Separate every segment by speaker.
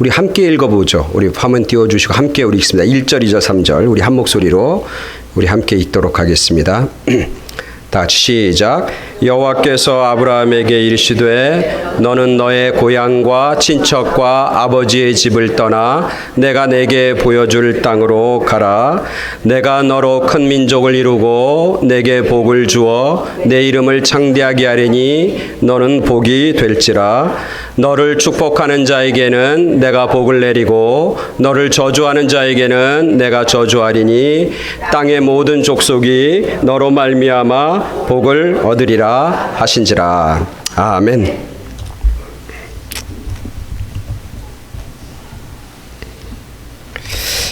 Speaker 1: 우리 함께 읽어보죠. 우리 화면 띄워주시고 함께 우리 읽습니다. 1절, 2절, 3절 우리 한 목소리로 우리 함께 읽도록 하겠습니다. 다 같이 시작. 여호와께서 아브라함에게 이르시되 너는 너의 고향과 친척과 아버지의 집을 떠나 내가 내게 보여줄 땅으로 가라. 내가 너로 큰 민족을 이루고 내게 복을 주어 내 이름을 창대하게 하리니 너는 복이 될지라. 너를 축복하는 자에게는 내가 복을 내리고 너를 저주하는 자에게는 내가 저주하리니 땅의 모든 족속이 너로 말미암아 복을 얻으리라 하신지라. 아멘.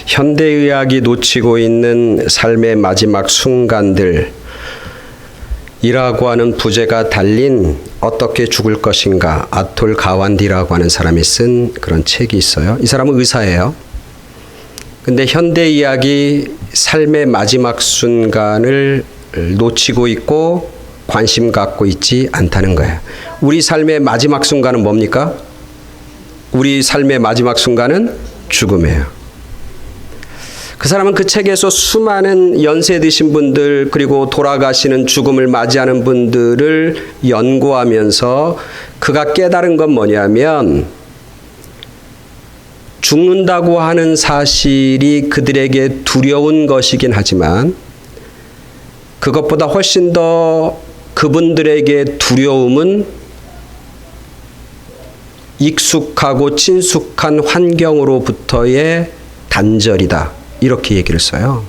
Speaker 1: 현대의학이 놓치고 있는 삶의 마지막 순간들 이라고 하는 부제가 달린 어떻게 죽을 것인가, 아톨 가완디라고 하는 사람이 쓴 그런 책이 있어요. 이 사람은 의사예요. 근데 현대의학이 삶의 마지막 순간을 놓치고 있고 관심 갖고 있지 않다는 거예요. 우리 삶의 마지막 순간은 뭡니까? 우리 삶의 마지막 순간은 죽음이에요. 그 사람은 그 책에서 수많은 연세 드신 분들 그리고 돌아가시는 죽음을 맞이하는 분들을 연구하면서 그가 깨달은 건 뭐냐면 죽는다고 하는 사실이 그들에게 두려운 것이긴 하지만 그것보다 훨씬 더 그분들에게 두려움은 익숙하고 친숙한 환경으로부터의 단절이다. 이렇게 얘기를 써요.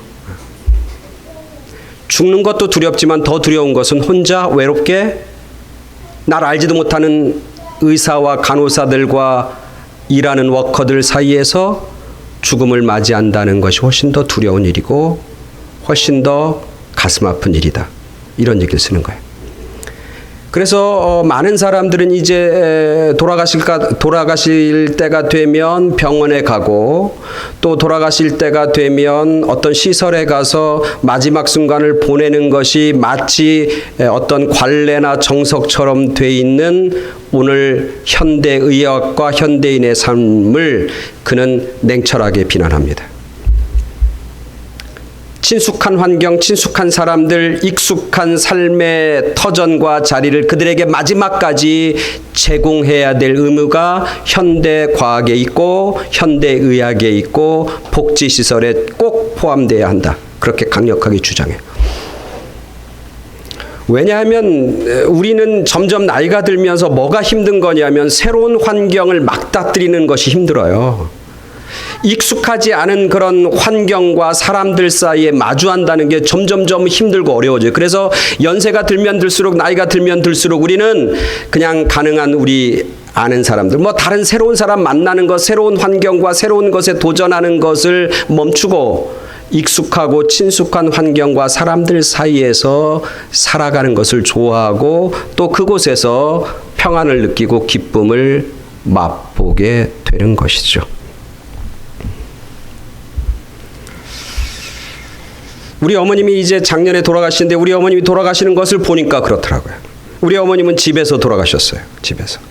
Speaker 1: 죽는 것도 두렵지만 더 두려운 것은 혼자 외롭게 날 알지도 못하는 의사와 간호사들과 일하는 워커들 사이에서 죽음을 맞이한다는 것이 훨씬 더 두려운 일이고 훨씬 더 가슴 아픈 일이다. 이런 얘기를 쓰는 거예요. 그래서 많은 사람들은 이제 돌아가실 때가 되면 병원에 가고 또 돌아가실 때가 되면 어떤 시설에 가서 마지막 순간을 보내는 것이 마치 어떤 관례나 정석처럼 돼 있는 오늘 현대의학과 현대인의 삶을 그는 냉철하게 비난합니다. 친숙한 환경, 친숙한 사람들, 익숙한 삶의 터전과 자리를 그들에게 마지막까지 제공해야 될 의무가 현대과학에 있고 현대의학에 있고 복지시설에 꼭 포함되어야 한다. 그렇게 강력하게 주장해요. 왜냐하면 우리는 점점 나이가 들면서 뭐가 힘든 거냐면 새로운 환경을 맞닥뜨리는 것이 힘들어요. 익숙하지 않은 그런 환경과 사람들 사이에 마주한다는 게 점점점 힘들고 어려워져요. 그래서 연세가 들면 들수록 나이가 들면 들수록 우리는 그냥 가능한 우리 아는 사람들, 뭐 다른 새로운 사람 만나는 것, 새로운 환경과 새로운 것에 도전하는 것을 멈추고 익숙하고 친숙한 환경과 사람들 사이에서 살아가는 것을 좋아하고 또 그곳에서 평안을 느끼고 기쁨을 맛보게 되는 것이죠. 우리 어머님이 이제 작년에 돌아가시는데 우리 어머님이 돌아가시는 것을 보니까 그렇더라고요. 우리 어머님은 집에서 돌아가셨어요. 집에서.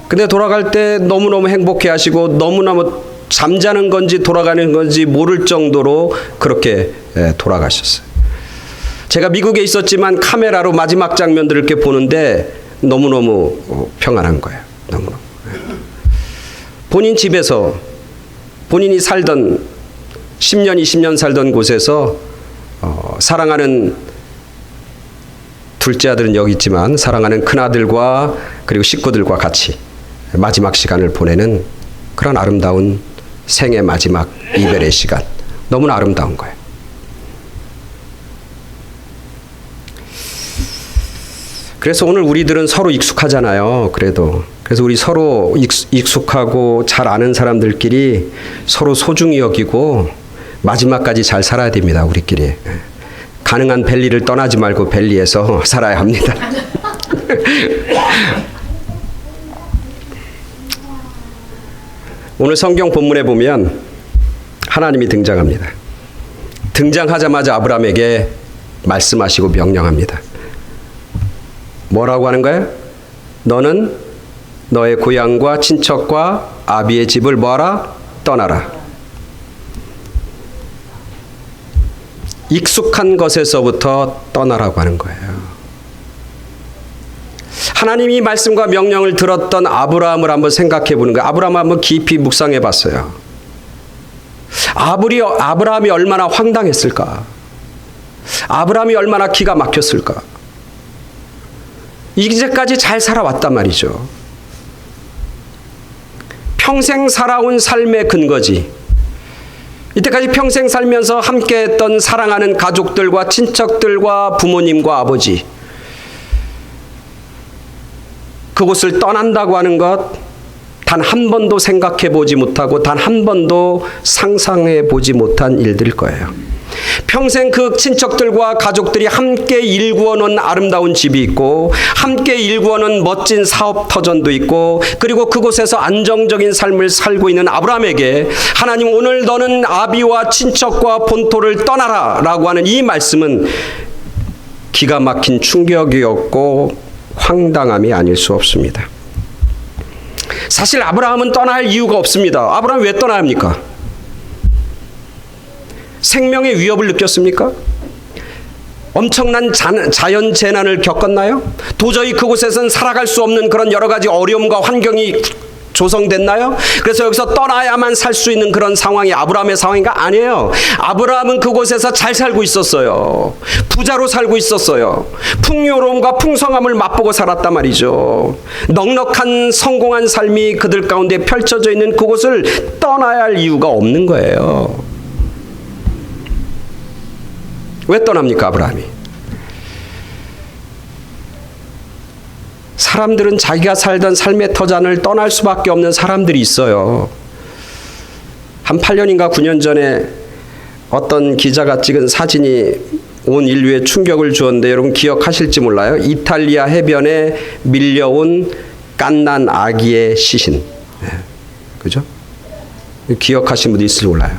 Speaker 1: 근데 돌아갈 때 너무너무 행복해 하시고 너무너무 잠자는 건지 돌아가는 건지 모를 정도로 그렇게 돌아가셨어요. 제가 미국에 있었지만 카메라로 마지막 장면들을 이렇게 보는데 너무너무 평안한 거예요. 너무너무. 본인 집에서 본인이 살던 10년, 20년 살던 곳에서 사랑하는 둘째 아들은 여기 있지만 사랑하는 큰아들과 그리고 식구들과 같이 마지막 시간을 보내는 그런 아름다운 생의 마지막 이별의 시간. 너무나 아름다운 거예요. 그래서 오늘 우리들은 서로 익숙하잖아요. 그래서 우리 서로 익숙하고 잘 아는 사람들끼리 서로 소중히 여기고 마지막까지 잘 살아야 됩니다. 우리끼리. 가능한 벨리를 떠나지 말고 벨리에서 살아야 합니다. 오늘 성경 본문에 보면 하나님이 등장합니다. 등장하자마자 아브라함에게 말씀하시고 명령합니다. 뭐라고 하는 거예요? 너는 너의 고향과 친척과 아비의 집을 뭐하라? 떠나라. 익숙한 것에서부터 떠나라고 하는 거예요. 하나님이 말씀과 명령을 들었던 아브라함을 한번 생각해 보는 거예요. 아브라함을 한번 깊이 묵상해 봤어요. 아브라함이 얼마나 황당했을까? 아브라함이 얼마나 기가 막혔을까? 이제까지 잘 살아왔단 말이죠. 평생 살아온 삶의 근거지. 이때까지 평생 살면서 함께했던 사랑하는 가족들과 친척들과 부모님과 아버지, 그곳을 떠난다고 하는 것 단 한 번도 생각해 보지 못하고 단 한 번도 상상해 보지 못한 일들일 거예요. 평생 그 친척들과 가족들이 함께 일구어 놓은 아름다운 집이 있고 함께 일구어 놓은 멋진 사업 터전도 있고 그리고 그곳에서 안정적인 삶을 살고 있는 아브라함에게 하나님 오늘 너는 아비와 친척과 본토를 떠나라 라고 하는 이 말씀은 기가 막힌 충격이었고 황당함이 아닐 수 없습니다. 사실 아브라함은 떠날 이유가 없습니다. 아브라함 왜 떠나야 합니까? 생명의 위협을 느꼈습니까? 엄청난 자연 재난을 겪었나요? 도저히 그곳에서는 살아갈 수 없는 그런 여러 가지 어려움과 환경이 조성됐나요? 그래서 여기서 떠나야만 살 수 있는 그런 상황이 아브라함의 상황인가? 아니에요. 아브라함은 그곳에서 잘 살고 있었어요. 부자로 살고 있었어요. 풍요로움과 풍성함을 맛보고 살았단 말이죠. 넉넉한 성공한 삶이 그들 가운데 펼쳐져 있는 그곳을 떠나야 할 이유가 없는 거예요. 왜 떠납니까, 아브라함이? 사람들은 자기가 살던 삶의 터전을 떠날 수밖에 없는 사람들이 있어요. 한 8년인가 9년 전에 어떤 기자가 찍은 사진이 온 인류에 충격을 주었는데 여러분 기억하실지 몰라요. 이탈리아 해변에 밀려온 갓난 아기의 시신. 그죠? 기억하신 분도 있을지 몰라요.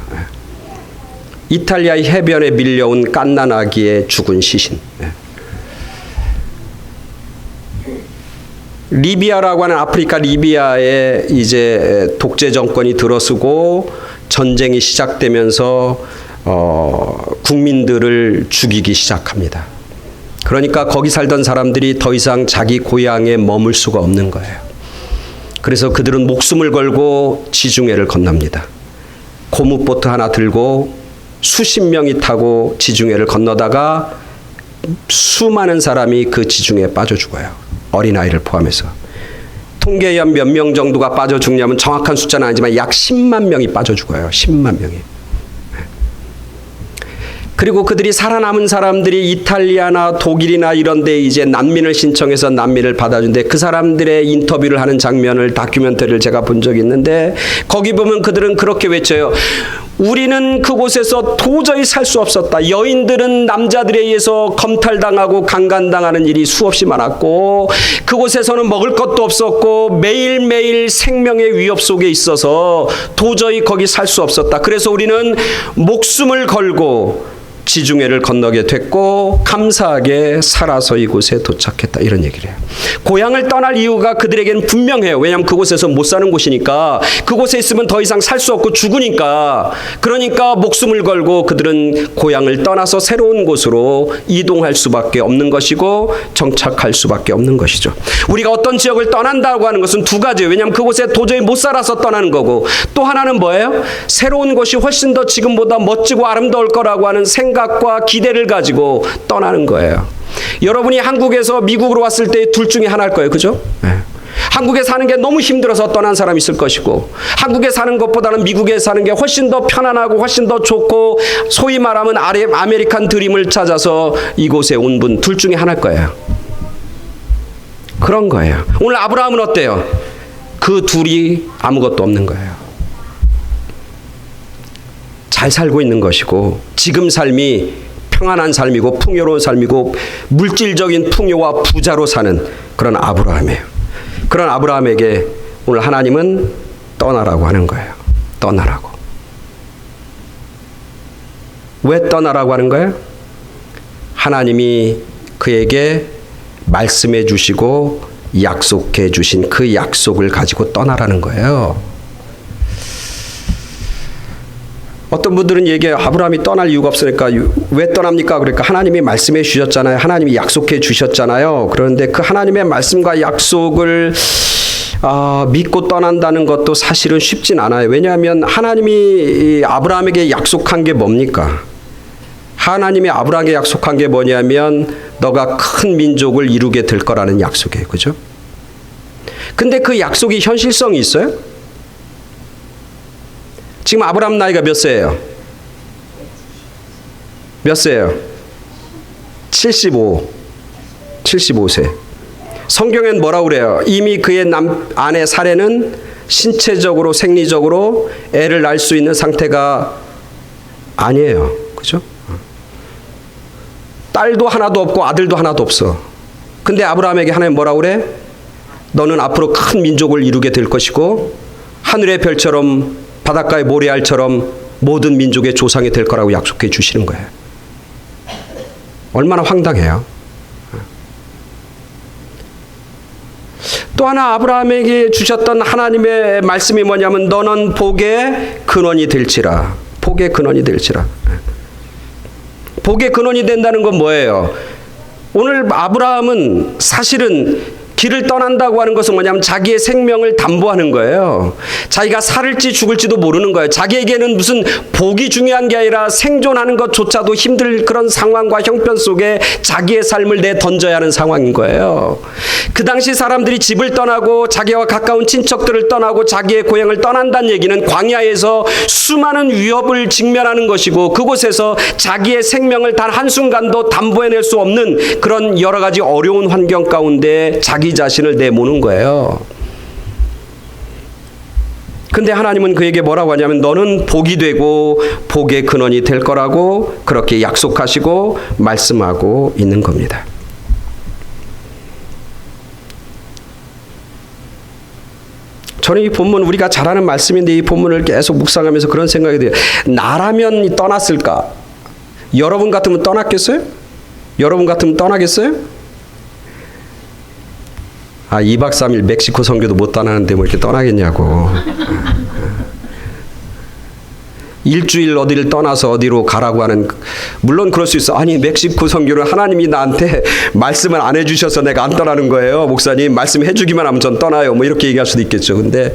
Speaker 1: 이탈리아 해변에 밀려온 갓난 아기의 죽은 시신. 리비아라고 하는 아프리카 리비아에 이제 독재 정권이 들어서고 전쟁이 시작되면서 국민들을 죽이기 시작합니다. 그러니까 거기 살던 사람들이 더 이상 자기 고향에 머물 수가 없는 거예요. 그래서 그들은 목숨을 걸고 지중해를 건넙니다. 고무보트 하나 들고 수십 명이 타고 지중해를 건너다가 수많은 사람이 그 지중해에 빠져 죽어요. 어린아이를 포함해서. 통계에 의한 몇 명 정도가 빠져 죽냐면 정확한 숫자는 아니지만 약 10만 명이 빠져 죽어요. 10만 명이. 그리고 그들이 살아남은 사람들이 이탈리아나 독일이나 이런 데 이제 난민을 신청해서 난민을 받아준데 그 사람들의 인터뷰를 하는 장면을 다큐멘터리를 제가 본 적이 있는데 거기 보면 그들은 그렇게 외쳐요. 우리는 그곳에서 도저히 살 수 없었다. 여인들은 남자들에 의해서 검탈당하고 강간당하는 일이 수없이 많았고 그곳에서는 먹을 것도 없었고 매일매일 생명의 위협 속에 있어서 도저히 거기 살 수 없었다. 그래서 우리는 목숨을 걸고 지중해를 건너게 됐고 감사하게 살아서 이곳에 도착했다. 이런 얘기를 해요. 고향을 떠날 이유가 그들에게는 분명해요. 왜냐하면 그곳에서 못 사는 곳이니까. 그곳에 있으면 더 이상 살 수 없고 죽으니까. 그러니까 목숨을 걸고 그들은 고향을 떠나서 새로운 곳으로 이동할 수밖에 없는 것이고 정착할 수밖에 없는 것이죠. 우리가 어떤 지역을 떠난다고 하는 것은 두 가지예요. 왜냐하면 그곳에 도저히 못 살아서 떠나는 거고 또 하나는 뭐예요? 새로운 곳이 훨씬 더 지금보다 멋지고 아름다울 거라고 하는 생각과 기대를 가지고 떠나는 거예요. 여러분이 한국에서 미국으로 왔을 때 둘 중에 하나일 거예요. 그죠? 네. 한국에 사는 게 너무 힘들어서 떠난 사람이 있을 것이고 한국에 사는 것보다는 미국에 사는 게 훨씬 더 편안하고 훨씬 더 좋고 소위 말하면 아메리칸 드림을 찾아서 이곳에 온 분 둘 중에 하나일 거예요. 그런 거예요. 오늘 아브라함은 어때요? 그 둘이 아무것도 없는 거예요. 잘 살고 있는 것이고 지금 삶이 평안한 삶이고 풍요로운 삶이고 물질적인 풍요와 부자로 사는 그런 아브라함이에요. 그런 아브라함에게 오늘 하나님은 떠나라고 하는 거예요. 떠나라고. 왜 떠나라고 하는 거예요? 하나님이 그에게 말씀해 주시고 약속해 주신 그 약속을 가지고 떠나라는 거예요. 어떤 분들은 얘기해요. 아브라함이 떠날 이유가 없으니까 왜 떠납니까? 그러니까 하나님이 말씀해 주셨잖아요. 하나님이 약속해 주셨잖아요. 그런데 그 하나님의 말씀과 약속을 믿고 떠난다는 것도 사실은 쉽진 않아요. 왜냐하면 하나님이 아브라함에게 약속한 게 뭡니까? 하나님이 아브라함에게 약속한 게 뭐냐면 너가 큰 민족을 이루게 될 거라는 약속이에요. 그죠? 근데 그 약속이 현실성이 있어요? 지금 아브라함 나이가 몇 세예요? 몇 세예요? 75세. 성경엔 뭐라고 그래요? 이미 그의 아내 사레는 신체적으로 생리적으로 애를 낳을 수 있는 상태가 아니에요. 그죠? 딸도 하나도 없고 아들도 하나도 없어. 근데 아브라함에게 하나님 뭐라고 그래? 너는 앞으로 큰 민족을 이루게 될 것이고 하늘의 별처럼 바닷가의 모래알처럼 모든 민족의 조상이 될 거라고 약속해 주시는 거예요. 얼마나 황당해요. 또 하나 아브라함에게 주셨던 하나님의 말씀이 뭐냐면 너는 복의 근원이 될지라. 복의 근원이 될지라. 복의 근원이 된다는 건 뭐예요? 오늘 아브라함은 사실은 길을 떠난다고 하는 것은 뭐냐면 자기의 생명을 담보하는 거예요. 자기가 살을지 죽을지도 모르는 거예요. 자기에게는 무슨 복이 중요한 게 아니라 생존하는 것조차도 힘들 그런 상황과 형편 속에 자기의 삶을 내던져야 하는 상황인 거예요. 그 당시 사람들이 집을 떠나고 자기와 가까운 친척들을 떠나고 자기의 고향을 떠난다는 얘기는 광야에서 수많은 위협을 직면하는 것이고 그곳에서 자기의 생명을 단 한순간도 담보해낼 수 없는 그런 여러 가지 어려운 환경 가운데 자기 자신을 내모는 거예요. 근데 하나님은 그에게 뭐라고 하냐면 너는 복이 되고 복의 근원이 될 거라고 그렇게 약속하시고 말씀하고 있는 겁니다. 저는 이 본문 우리가 잘 아는 말씀인데 이 본문을 계속 묵상하면서 그런 생각이 들어요. 나라면 떠났을까? 여러분 같으면 떠났겠어요? 여러분 같으면 떠나겠어요? 2박 3일 멕시코 선교도 못 떠나는데 뭐 이렇게 떠나겠냐고. 일주일 어디를 떠나서 어디로 가라고 하는, 물론 그럴 수 있어. 아니 멕시코 선교를 하나님이 나한테 말씀을 안 해주셔서 내가 안 떠나는 거예요. 목사님 말씀해 주기만 하면 전 떠나요. 뭐 이렇게 얘기할 수도 있겠죠. 근데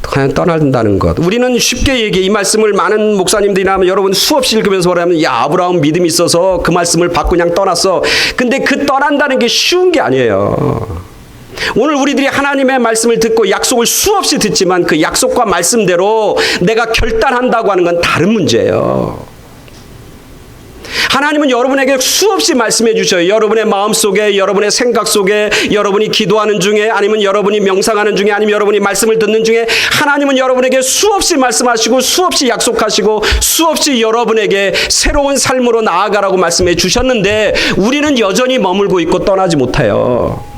Speaker 1: 그냥 떠난다는 것. 우리는 쉽게 얘기해. 이 말씀을 많은 목사님들이나 하면 여러분 수없이 읽으면서 뭐라면 야 아브라함 믿음이 있어서 그 말씀을 받고 그냥 떠났어. 근데 그 떠난다는 게 쉬운 게 아니에요. 오늘 우리들이 하나님의 말씀을 듣고 약속을 수없이 듣지만 그 약속과 말씀대로 내가 결단한다고 하는 건 다른 문제예요. 하나님은 여러분에게 수없이 말씀해 주셔요. 여러분의 마음속에, 여러분의 생각 속에, 여러분이 기도하는 중에, 아니면 여러분이 명상하는 중에, 아니면 여러분이 말씀을 듣는 중에 하나님은 여러분에게 수없이 말씀하시고 수없이 약속하시고 수없이 여러분에게 새로운 삶으로 나아가라고 말씀해 주셨는데 우리는 여전히 머물고 있고 떠나지 못해요.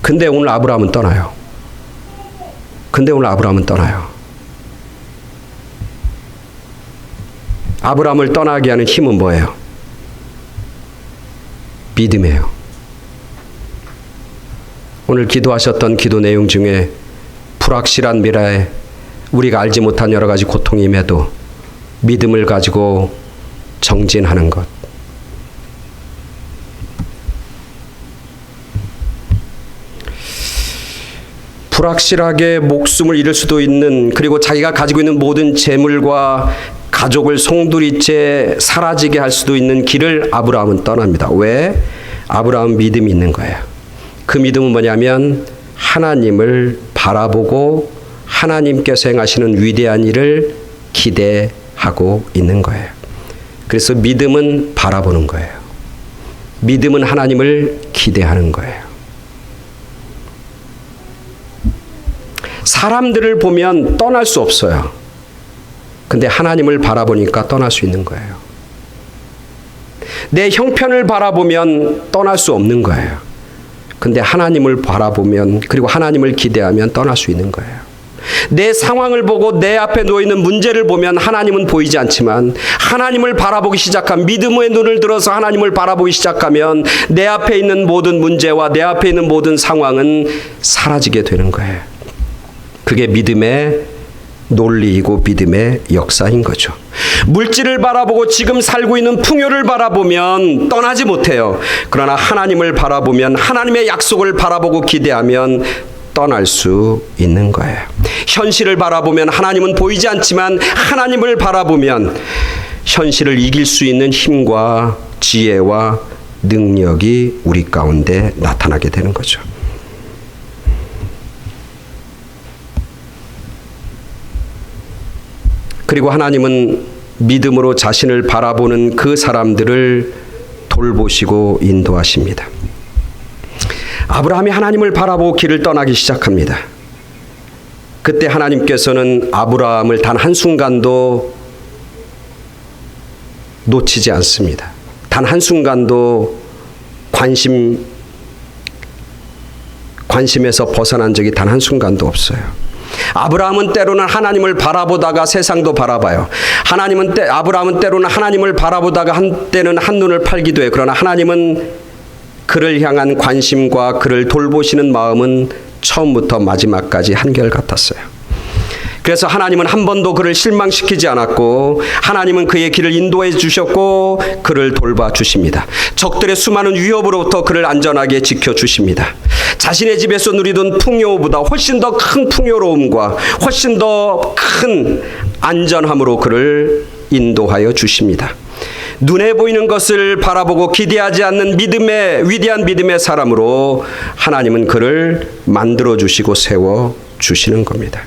Speaker 1: 근데 오늘 아브라함은 떠나요. 아브라함을 떠나게 하는 힘은 뭐예요? 믿음이에요. 오늘 기도하셨던 기도 내용 중에 불확실한 미래에 우리가 알지 못한 여러 가지 고통이 임해도 믿음을 가지고 정진하는 것. 불확실하게 목숨을 잃을 수도 있는, 그리고 자기가 가지고 있는 모든 재물과 가족을 송두리째 사라지게 할 수도 있는 길을 아브라함은 떠납니다. 왜? 아브라함은 믿음이 있는 거예요. 그 믿음은 뭐냐면 하나님을 바라보고 하나님께서 행하시는 위대한 일을 기대하고 있는 거예요. 그래서 믿음은 바라보는 거예요. 믿음은 하나님을 기대하는 거예요. 사람들을 보면 떠날 수 없어요. 근데 하나님을 바라보니까 떠날 수 있는 거예요. 내 형편을 바라보면 떠날 수 없는 거예요. 근데 하나님을 바라보면, 그리고 하나님을 기대하면 떠날 수 있는 거예요. 내 상황을 보고 내 앞에 놓여있는 문제를 보면 하나님은 보이지 않지만 하나님을 바라보기 시작한 믿음의 눈을 들어서 하나님을 바라보기 시작하면 내 앞에 있는 모든 문제와 내 앞에 있는 모든 상황은 사라지게 되는 거예요. 그게 믿음의 논리이고 믿음의 역사인 거죠. 물질을 바라보고 지금 살고 있는 풍요를 바라보면 떠나지 못해요. 그러나 하나님을 바라보면 하나님의 약속을 바라보고 기대하면 떠날 수 있는 거예요. 현실을 바라보면 하나님은 보이지 않지만 하나님을 바라보면 현실을 이길 수 있는 힘과 지혜와 능력이 우리 가운데 나타나게 되는 거죠. 그리고 하나님은 믿음으로 자신을 바라보는 그 사람들을 돌보시고 인도하십니다. 아브라함이 하나님을 바라보고 길을 떠나기 시작합니다. 그때 하나님께서는 아브라함을 단 한순간도 놓치지 않습니다. 단 한순간도 관심에서 벗어난 적이 단 한순간도 없어요. 아브라함은 때로는 하나님을 바라보다가 세상도 바라봐요. 아브라함은 때로는 하나님을 바라보다가 한때는 한눈을 팔기도 해요. 그러나 하나님은 그를 향한 관심과 그를 돌보시는 마음은 처음부터 마지막까지 한결같았어요. 그래서 하나님은 한 번도 그를 실망시키지 않았고 하나님은 그의 길을 인도해 주셨고 그를 돌봐 주십니다. 적들의 수많은 위협으로부터 그를 안전하게 지켜주십니다. 자신의 집에서 누리던 풍요보다 훨씬 더 큰 풍요로움과 훨씬 더 큰 안전함으로 그를 인도하여 주십니다. 눈에 보이는 것을 바라보고 기대하지 않는 위대한 믿음의 사람으로 하나님은 그를 만들어 주시고 세워 주시는 겁니다.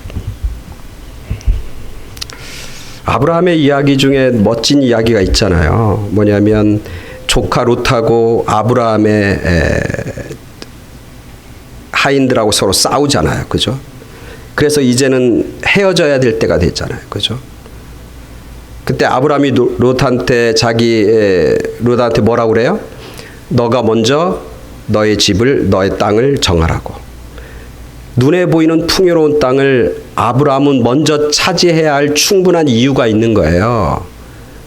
Speaker 1: 아브라함의 이야기 중에 멋진 이야기가 있잖아요. 뭐냐면 조카 롯하고 아브라함의 하인들하고 서로 싸우잖아요. 그죠? 그래서 이제는 헤어져야 될 때가 됐잖아요. 그죠? 그때 아브라함이 롯한테 뭐라고 그래요? 너가 먼저 너의 집을, 너의 땅을 정하라고. 눈에 보이는 풍요로운 땅을 아브라함은 먼저 차지해야 할 충분한 이유가 있는 거예요.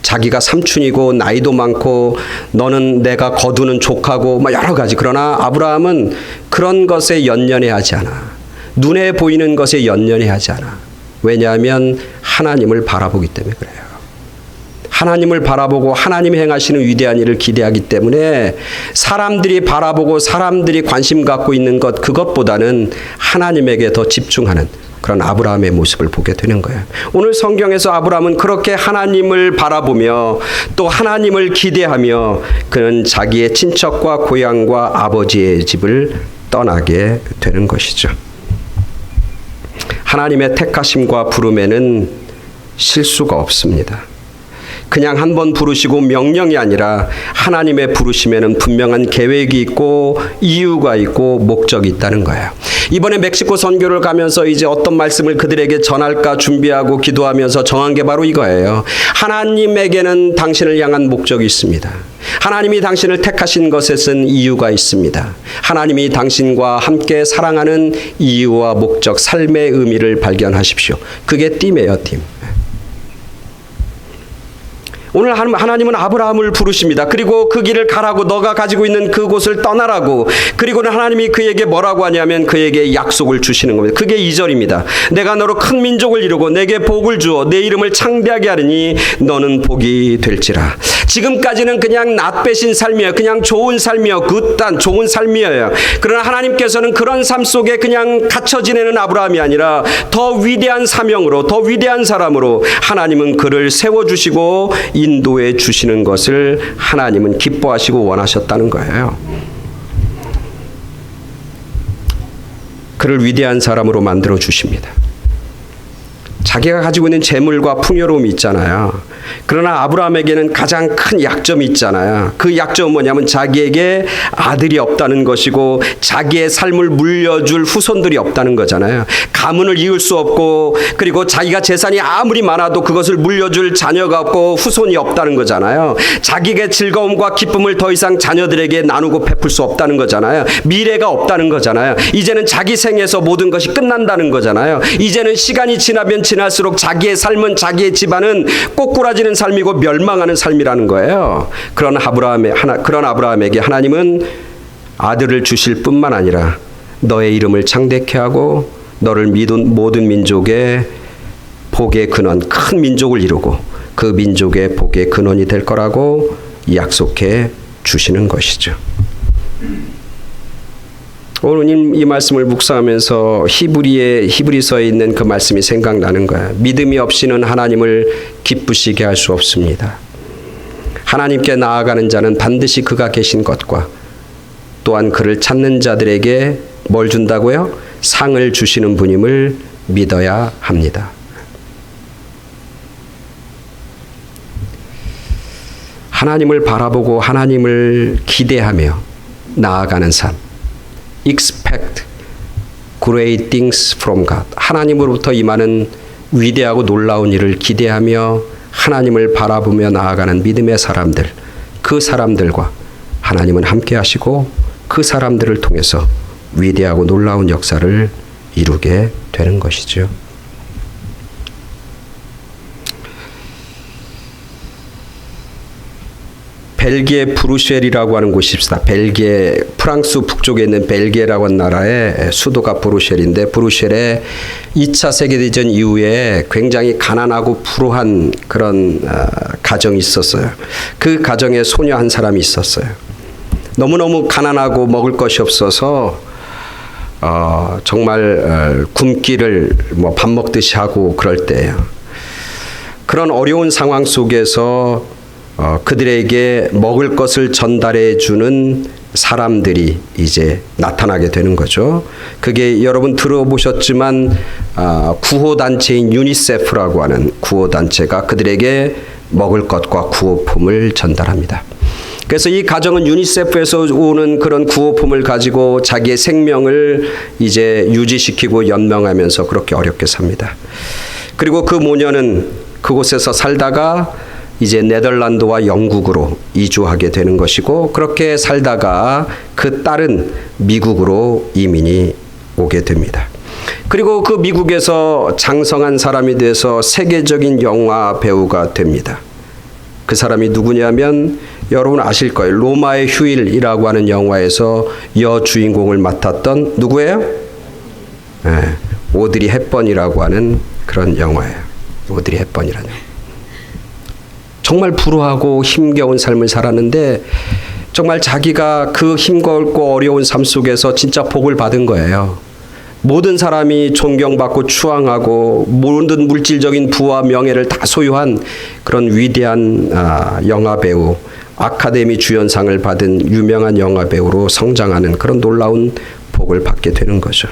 Speaker 1: 자기가 삼촌이고 나이도 많고 너는 내가 거두는 조카고 막 여러 가지. 그러나 아브라함은 그런 것에 연연해하지 않아. 눈에 보이는 것에 연연해하지 않아. 왜냐하면 하나님을 바라보기 때문에 그래요. 하나님을 바라보고 하나님이 행하시는 위대한 일을 기대하기 때문에 사람들이 바라보고 사람들이 관심 갖고 있는 것 그것보다는 하나님에게 더 집중하는 그런 아브라함의 모습을 보게 되는 거예요. 오늘 성경에서 아브라함은 그렇게 하나님을 바라보며 또 하나님을 기대하며 그는 자기의 친척과 고향과 아버지의 집을 떠나게 되는 것이죠. 하나님의 택하심과 부름에는 실수가 없습니다. 그냥 한 번 부르시고 명령이 아니라 하나님의 부르심에는 분명한 계획이 있고 이유가 있고 목적이 있다는 거예요. 이번에 멕시코 선교를 가면서 이제 어떤 말씀을 그들에게 전할까 준비하고 기도하면서 정한 게 바로 이거예요. 하나님에게는 당신을 향한 목적이 있습니다. 하나님이 당신을 택하신 것에는 이유가 있습니다. 하나님이 당신과 함께 사랑하는 이유와 목적, 삶의 의미를 발견하십시오. 그게 띠예요, 띠. 오늘 하나님은 아브라함을 부르십니다. 그리고 그 길을 가라고, 너가 가지고 있는 그곳을 떠나라고. 그리고는 하나님이 그에게 뭐라고 하냐면 그에게 약속을 주시는 겁니다. 그게 2절입니다. 내가 너로 큰 민족을 이루고 내게 복을 주어 내 이름을 창대하게 하리니 너는 복이 될지라. 지금까지는 그냥 낫배신 삶이에요. 그냥 좋은 삶이에요. 굿단 좋은 삶이에요. 그러나 하나님께서는 그런 삶 속에 그냥 갇혀 지내는 아브라함이 아니라 더 위대한 사명으로, 더 위대한 사람으로 하나님은 그를 세워주시고 인도해 주시는 것을 하나님은 기뻐하시고 원하셨다는 거예요. 그를 위대한 사람으로 만들어 주십니다. 자기가 가지고 있는 재물과 풍요로움이 있잖아요. 그러나 아브라함에게는 가장 큰 약점이 있잖아요. 그 약점은 뭐냐면 자기에게 아들이 없다는 것이고 자기의 삶을 물려줄 후손들이 없다는 거잖아요. 가문을 이을 수 없고 그리고 자기가 재산이 아무리 많아도 그것을 물려줄 자녀가 없고 후손이 없다는 거잖아요. 자기의 즐거움과 기쁨을 더 이상 자녀들에게 나누고 베풀 수 없다는 거잖아요. 미래가 없다는 거잖아요. 이제는 자기 생에서 모든 것이 끝난다는 거잖아요. 이제는 시간이 지나면 지날수록 자기의 삶은 자기의 집안은 꼬꾸라지는 삶이고 멸망하는 삶이라는 거예요. 그런 아브라함에게 하나님은 아들을 주실 뿐만 아니라 너의 이름을 창대케 하고 너를 믿은 모든 민족의 복의 근원, 큰 민족을 이루고 그 민족의 복의 근원이 될 거라고 약속해 주시는 것이죠. 오늘 이 말씀을 묵상하면서 히브리서에 있는 그 말씀이 생각나는 거야. 믿음이 없이는 하나님을 기쁘시게 할 수 없습니다. 하나님께 나아가는 자는 반드시 그가 계신 것과 또한 그를 찾는 자들에게 뭘 준다고요? 상을 주시는 분임을 믿어야 합니다. 하나님을 바라보고 하나님을 기대하며 나아가는 삶. Expect great things from God. 하나님으로부터 임하는 위대하고 놀라운 일을 기대하며 하나님을 바라보며 나아가는 믿음의 사람들. 그 사람들과 하나님은 함께 하시고 그 사람들을 통해서 위대하고 놀라운 역사를 이루게 되는 것이죠. 벨기에 브루셀이라고 하는 곳이 있습니다. 벨기에, 프랑스 북쪽에 있는 벨기에라고 하는 나라의 수도가 브루셀인데 브루셀에 2차 세계대전 이후에 굉장히 가난하고 불우한 그런 가정이 있었어요. 그 가정에 소녀 한 사람이 있었어요. 너무너무 가난하고 먹을 것이 없어서 정말 굶기를 뭐 밥 먹듯이 하고 그럴 때예요. 그런 어려운 상황 속에서 그들에게 먹을 것을 전달해 주는 사람들이 이제 나타나게 되는 거죠. 그게 여러분 들어보셨지만 구호단체인 유니세프라고 하는 구호단체가 그들에게 먹을 것과 구호품을 전달합니다. 그래서 이 가정은 유니세프에서 오는 그런 구호품을 가지고 자기의 생명을 이제 유지시키고 연명하면서 그렇게 어렵게 삽니다. 그리고 그 모녀는 그곳에서 살다가 이제 네덜란드와 영국으로 이주하게 되는 것이고 그렇게 살다가 그 딸은 미국으로 이민이 오게 됩니다. 그리고 그 미국에서 장성한 사람이 돼서 세계적인 영화 배우가 됩니다. 그 사람이 누구냐면 여러분 아실 거예요. 로마의 휴일이라고 하는 영화에서 여주인공을 맡았던 누구예요? 네, 오드리 헵번이라고 하는 그런 영화예요. 오드리 헵번이라는 영화. 정말 불우하고 힘겨운 삶을 살았는데 정말 자기가 그 힘겹고 어려운 삶 속에서 진짜 복을 받은 거예요. 모든 사람이 존경받고 추앙하고 모든 물질적인 부와 명예를 다 소유한 그런 위대한 영화배우, 아카데미 주연상을 받은 유명한 영화배우로 성장하는 그런 놀라운 복을 받게 되는 거죠.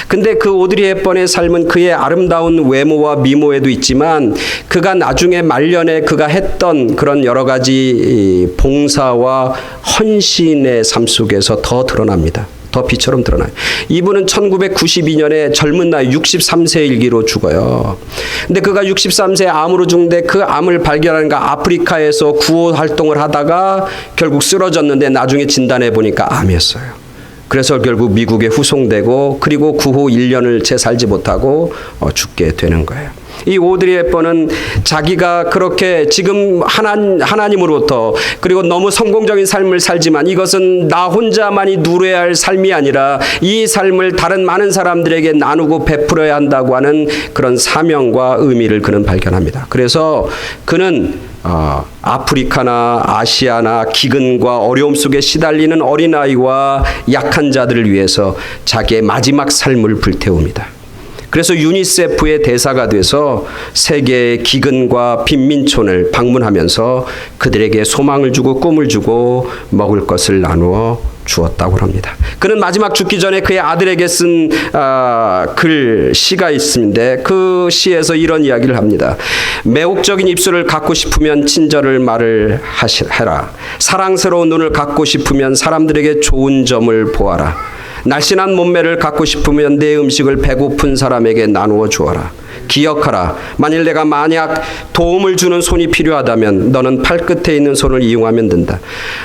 Speaker 1: 근데 그 오드리 헵번의 삶은 그의 아름다운 외모와 미모에도 있지만 그가 나중에 말년에 그가 했던 그런 여러 가지 봉사와 헌신의 삶 속에서 더 드러납니다. 더 빛처럼 드러나요. 이분은 1992년에 젊은 나이 63세 일기로 죽어요. 근데 그가 63세에 암으로 죽는데 그 암을 발견한 가 아프리카에서 구호 활동을 하다가 결국 쓰러졌는데 나중에 진단해 보니까 암이었어요. 그래서 결국 미국에 후송되고 그리고 그 후 1년을 채 살지 못하고 죽게 되는 거예요. 이 오드리 헵번은 자기가 그렇게 지금 하나님으로부터 그리고 너무 성공적인 삶을 살지만 이것은 나 혼자만이 누려야 할 삶이 아니라 이 삶을 다른 많은 사람들에게 나누고 베풀어야 한다고 하는 그런 사명과 의미를 그는 발견합니다. 그래서 그는 아프리카나 아시아나 기근과 어려움 속에 시달리는 어린아이와 약한 자들을 위해서 자기의 마지막 삶을 불태웁니다. 그래서 유니세프의 대사가 돼서 세계의 기근과 빈민촌을 방문하면서 그들에게 소망을 주고 꿈을 주고 먹을 것을 나누어 주었다고 합니다. 그는 마지막 죽기 전에 그의 아들에게 쓴 시가 있는데 그 시에서 이런 이야기를 합니다. 매혹적인 입술을 갖고 싶으면 친절을 말을 해라. 사랑스러운 눈을 갖고 싶으면 사람들에게 좋은 점을 보아라. 날씬한 몸매를 갖고 싶으면 내 음식을 배고픈 사람에게 나누어 주어라. 기억하라. 만일 내가 만약 도움을 주는 손이 필요하다면 너는 팔끝에 있는 손을 이용하면 된다.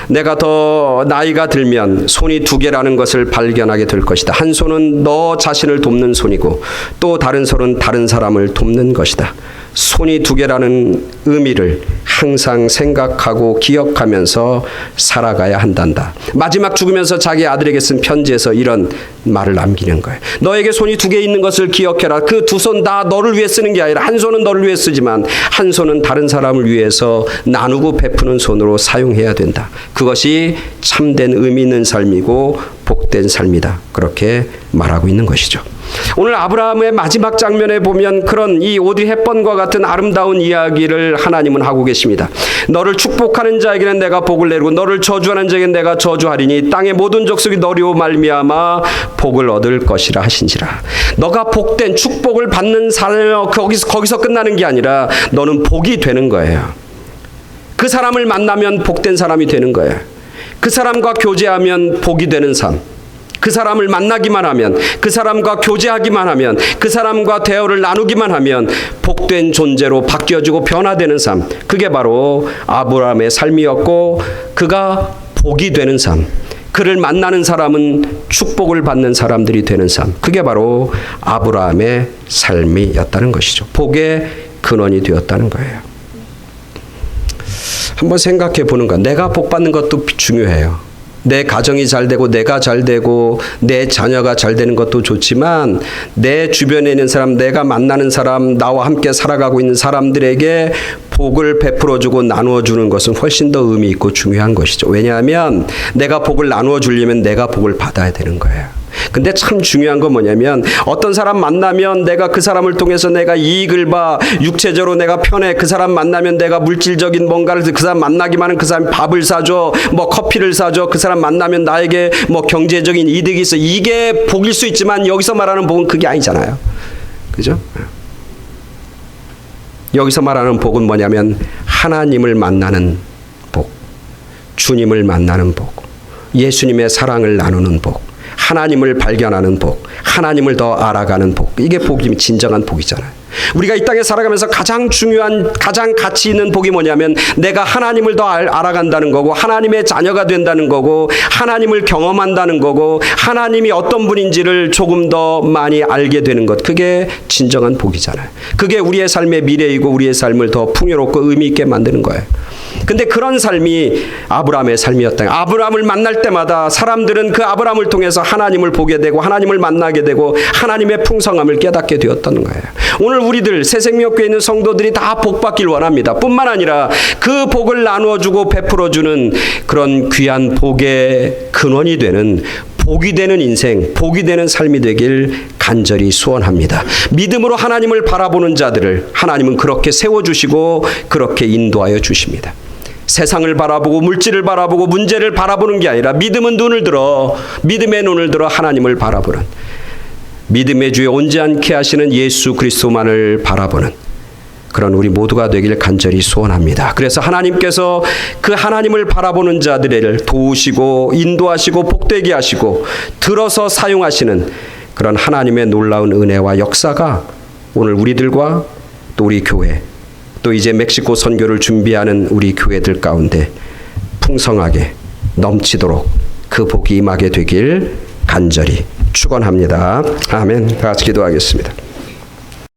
Speaker 1: 내가 더 나이가 들면 손이 두 개라는 것을 발견하게 될 것이다. 한 손은 너 자신을 돕는 손이고 또 다른 손은 다른 사람을 돕는 것이다. 손이 두 개라는 의미를 항상 생각하고 기억하면서 살아가야 한단다. 마지막 죽으면서 자기 아들에게 쓴 편지에서 이런 말을 남기는 거예요. 너에게 손이 두 개 있는 것을 기억해라. 그 두 손 다 너를 위해 쓰는 게 아니라 한 손은 너를 위해 쓰지만 한 손은 다른 사람을 위해서 나누고 베푸는 손으로 사용해야 된다. 그것이 참된 의미 있는 삶이고 복된 삶이다. 그렇게 말하고 있는 것이죠. 오늘 아브라함의 마지막 장면에 보면 그런 이 오드리 헵번과 같은 아름다운 이야기를 하나님은 하고 계십니다. 너를 축복하는 자에게는 내가 복을 내리고 너를 저주하는 자에게는 내가 저주하리니 땅의 모든 족속이 너리로 말미암아 복을 얻을 것이라 하신지라. 너가 복된 축복을 받는 삶 거기서 끝나는 게 아니라 너는 복이 되는 거예요. 그 사람을 만나면 복된 사람이 되는 거예요. 그 사람과 교제하면 복이 되는 삶. 그 사람을 만나기만 하면, 그 사람과 교제하기만 하면, 그 사람과 대화를 나누기만 하면 복된 존재로 바뀌어지고 변화되는 삶. 그게 바로 아브라함의 삶이었고 그가 복이 되는 삶. 그를 만나는 사람은 축복을 받는 사람들이 되는 삶. 그게 바로 아브라함의 삶이었다는 것이죠. 복의 근원이 되었다는 거예요. 한번 생각해 보는 것. 내가 복 받는 것도 중요해요. 내 가정이 잘 되고 내가 잘 되고 내 자녀가 잘 되는 것도 좋지만 내 주변에 있는 사람, 내가 만나는 사람, 나와 함께 살아가고 있는 사람들에게 복을 베풀어주고 나누어주는 것은 훨씬 더 의미 있고 중요한 것이죠. 왜냐하면 내가 복을 나누어 주려면 내가 복을 받아야 되는 거예요. 근데 참 중요한 건 뭐냐면 어떤 사람 만나면 내가 그 사람을 통해서 내가 이익을 봐, 육체적으로 내가 편해. 그 사람 만나면 내가 물질적인 뭔가를, 그 사람 만나기만 하면 그 사람이 밥을 사줘, 뭐 커피를 사줘. 그 사람 만나면 나에게 뭐 경제적인 이득이 있어. 이게 복일 수 있지만 여기서 말하는 복은 그게 아니잖아요. 그죠? 여기서 말하는 복은 뭐냐면 하나님을 만나는 복, 주님을 만나는 복, 예수님의 사랑을 나누는 복, 하나님을 발견하는 복, 하나님을 더 알아가는 복. 이게 복이 진정한 복이잖아요. 우리가 이 땅에 살아가면서 가장 중요한, 가장 가치 있는 복이 뭐냐면 내가 하나님을 더 알아간다는 거고 하나님의 자녀가 된다는 거고 하나님을 경험한다는 거고 하나님이 어떤 분인지를 조금 더 많이 알게 되는 것. 그게 진정한 복이잖아요. 그게 우리의 삶의 미래이고 우리의 삶을 더 풍요롭고 의미 있게 만드는 거예요. 근데 그런 삶이 아브라함의 삶이었다. 아브라함을 만날 때마다 사람들은 그 아브라함을 통해서 하나님을 보게 되고 하나님을 만나게 되고 하나님의 풍성함을 깨닫게 되었다는 거예요. 오늘 우리들 새생명교회에 있는 성도들이 다 복 받길 원합니다. 뿐만 아니라 그 복을 나누어주고 베풀어주는 그런 귀한 복의 근원이 되는 복이 되는 인생, 복이 되는 삶이 되길 간절히 소원합니다. 믿음으로 하나님을 바라보는 자들을 하나님은 그렇게 세워주시고 그렇게 인도하여 주십니다. 세상을 바라보고 물질을 바라보고 문제를 바라보는 게 아니라 믿음의 눈을 들어 하나님을 바라보는, 믿음의 주에 온지 않게 하시는 예수 그리스도만을 바라보는 그런 우리 모두가 되길 간절히 소원합니다. 그래서 하나님께서 그 하나님을 바라보는 자들을 도우시고 인도하시고 복되게 하시고 들어서 사용하시는 그런 하나님의 놀라운 은혜와 역사가 오늘 우리들과 또 우리 교회, 또 이제 멕시코 선교를 준비하는 우리 교회들 가운데 풍성하게 넘치도록 그 복이 임하게 되길 간절히 축원합니다. 아멘. 다 같이 기도하겠습니다.